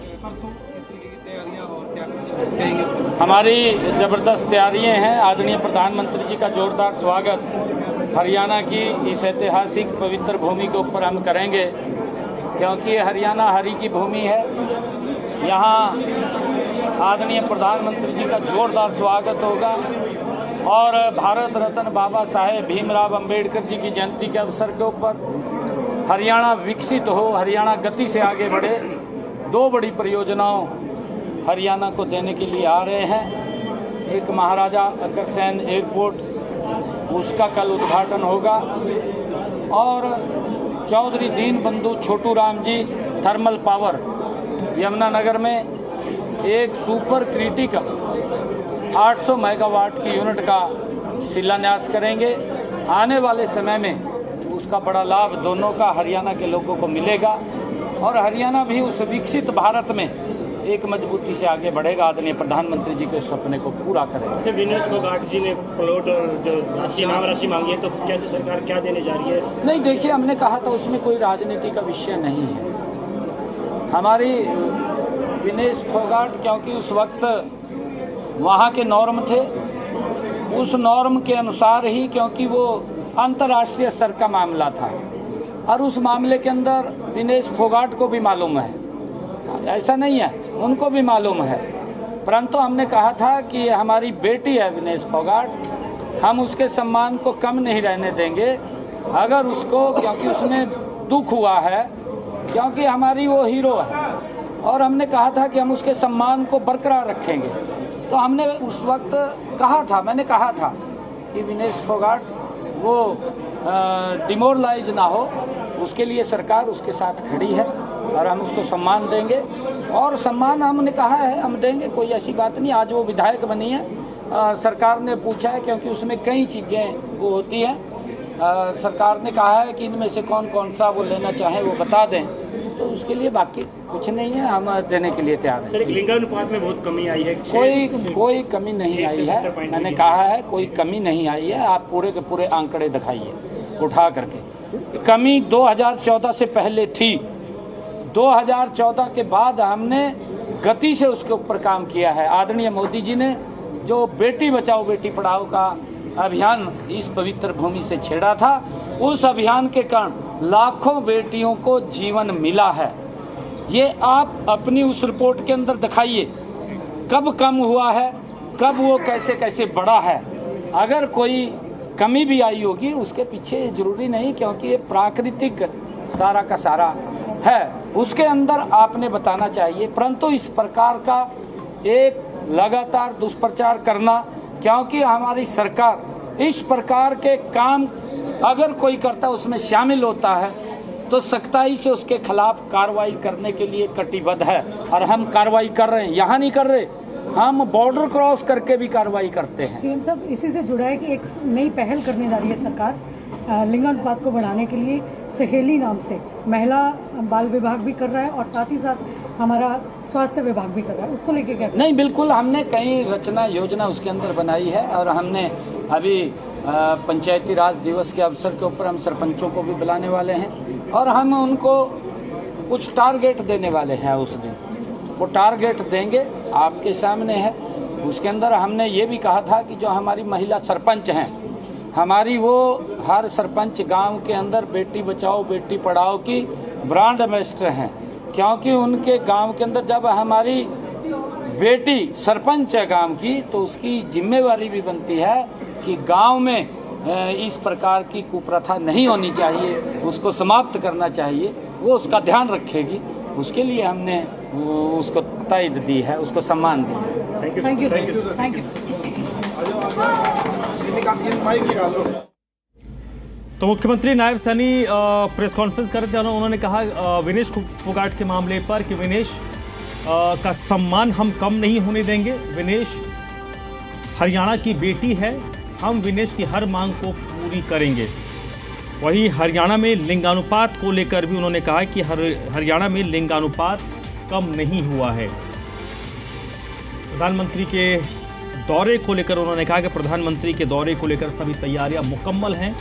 परसों किस तरीके की तैयारियां और क्या कुछ कहेंगे उसके बारे में? हमारी ज़बरदस्त तैयारियां हैं। आदरणीय प्रधानमंत्री जी का जोरदार स्वागत हरियाणा की इस ऐतिहासिक पवित्र भूमि के ऊपर हम करेंगे, क्योंकि हरियाणा हरि की भूमि है। यहाँ आदरणीय प्रधानमंत्री जी का जोरदार स्वागत होगा और भारत रत्न बाबा साहेब भीमराव अंबेडकर जी की जयंती के अवसर के ऊपर हरियाणा विकसित हो, हरियाणा गति से आगे बढ़े, दो बड़ी परियोजनाओं हरियाणा को देने के लिए आ रहे हैं। एक महाराजा अग्रसेन एयरपोर्ट, उसका कल उद्घाटन होगा, और चौधरी दीन बंधु छोटू राम जी थर्मल पावर यमुनानगर में एक सुपर क्रिटिकल 800 मेगावाट की यूनिट का शिलान्यास करेंगे। आने वाले समय में उसका बड़ा लाभ दोनों का हरियाणा के लोगों को मिलेगा और हरियाणा भी उस विकसित भारत में एक मजबूती से आगे बढ़ेगा। आदरणीय प्रधानमंत्री जी के सपने को पूरा करेगा। विनेश फोगाट जी ने प्लॉट और जो राशि मांगी है, तो कैसे सरकार क्या देने जा रही है? नहीं, देखिए, हमने कहा था उसमें कोई राजनीति का विषय नहीं है। हमारी विनेश फोगाट, क्योंकि उस वक्त वहाँ के नॉर्म थे, उस नॉर्म के अनुसार ही, क्योंकि वो अंतर्राष्ट्रीय स्तर का मामला था और उस मामले के अंदर विनेश फोगाट को भी मालूम है, ऐसा नहीं है, उनको भी मालूम है। परंतु हमने कहा था कि हमारी बेटी है विनेश फोगाट, हम उसके सम्मान को कम नहीं रहने देंगे। अगर उसको, क्योंकि उसमें दुख हुआ है, क्योंकि हमारी वो हीरो है, और हमने कहा था कि हम उसके सम्मान को बरकरार रखेंगे। तो हमने उस वक्त कहा था, मैंने कहा था कि विनेश फोगाट वो डिमोरलाइज ना हो, उसके लिए सरकार उसके साथ खड़ी है और हम उसको सम्मान देंगे, और सम्मान हमने कहा है हम देंगे, कोई ऐसी बात नहीं। आज वो विधायक बनी है, सरकार ने पूछा है, क्योंकि उसमें कई चीज़ें वो होती हैं, सरकार ने कहा है कि इनमें से कौन कौन सा वो लेना चाहें वो बता दें, तो उसके लिए बाकी कुछ नहीं है, हम देने के लिए तैयार हैं। सर, लिंगानुपात में बहुत कमी आई है। कोई कमी नहीं आई है, मैंने कहा है कोई कमी नहीं आई है। आप पूरे के पूरे आंकड़े दिखाइए उठा करके। कमी 2014 से पहले थी, 2014 के बाद हमने गति से उसके ऊपर काम किया है। आदरणीय मोदी जी ने जो बेटी बचाओ बेटी पढ़ाओ का अभियान इस पवित्र भूमि से छेड़ा था, उस अभियान के कारण लाखों बेटियों को जीवन मिला है। ये आप अपनी उस रिपोर्ट के अंदर दिखाइए, कब कम हुआ है, कब वो कैसे कैसे बढ़ा है। अगर कोई कमी भी आई होगी, उसके पीछे जरूरी नहीं, क्योंकि ये प्राकृतिक सारा का सारा है, उसके अंदर आपने बताना चाहिए। परंतु इस प्रकार का एक लगातार दुष्प्रचार करना, क्योंकि हमारी सरकार इस प्रकार के काम अगर कोई करता है, उसमें शामिल होता है, तो सख्ताई से उसके खिलाफ कार्रवाई करने के लिए कटिबद्ध है, और हम कार्रवाई कर रहे हैं। यहाँ नहीं कर रहे, हम बॉर्डर क्रॉस करके भी कार्रवाई करते हैं। सीएम साहब, इसी से जुड़ा है कि एक नई पहल करने जा रही है सरकार लिंगानुपात को बढ़ाने के लिए। सहेली नाम से महिला बाल विभाग भी कर रहा है और साथ ही साथ हमारा स्वास्थ्य विभाग भी कर रहा है, उसको लेके क्या? नहीं, बिल्कुल, हमने कई रचना योजना उसके अंदर बनाई है, और हमने अभी पंचायती राज दिवस के अवसर के ऊपर हम सरपंचों को भी बुलाने वाले हैं, और हम उनको कुछ टारगेट देने वाले हैं। उस दिन वो टारगेट देंगे, आपके सामने है। उसके अंदर हमने ये भी कहा था कि जो हमारी महिला सरपंच हैं, हमारी वो हर सरपंच गांव के अंदर बेटी बचाओ बेटी पढ़ाओ की ब्रांड एम्बेसडर हैं, क्योंकि उनके गांव के अंदर जब हमारी बेटी सरपंच है गांव की, तो उसकी जिम्मेवारी भी बनती है कि गांव में इस प्रकार की कुप्रथा नहीं होनी चाहिए, उसको समाप्त करना चाहिए, वो उसका ध्यान रखेगी। उसके लिए हमने उसको तायद दी है, उसको सम्मान दिया है। Thank you. तो मुख्यमंत्री नायब सैनी प्रेस कॉन्फ्रेंस कर रहे थे, उन्होंने कहा विनेश फोगाट के मामले पर कि विनेश का सम्मान हम कम नहीं होने देंगे। विनेश हरियाणा की बेटी है, हम विनेश की हर मांग को पूरी करेंगे। वहीं हरियाणा में लिंगानुपात को लेकर भी उन्होंने कहा कि हरियाणा में लिंगानुपात कम नहीं हुआ है। प्रधानमंत्री के दौरे को लेकर उन्होंने कहा कि प्रधानमंत्री के दौरे को लेकर सभी तैयारियां मुकम्मल हैं।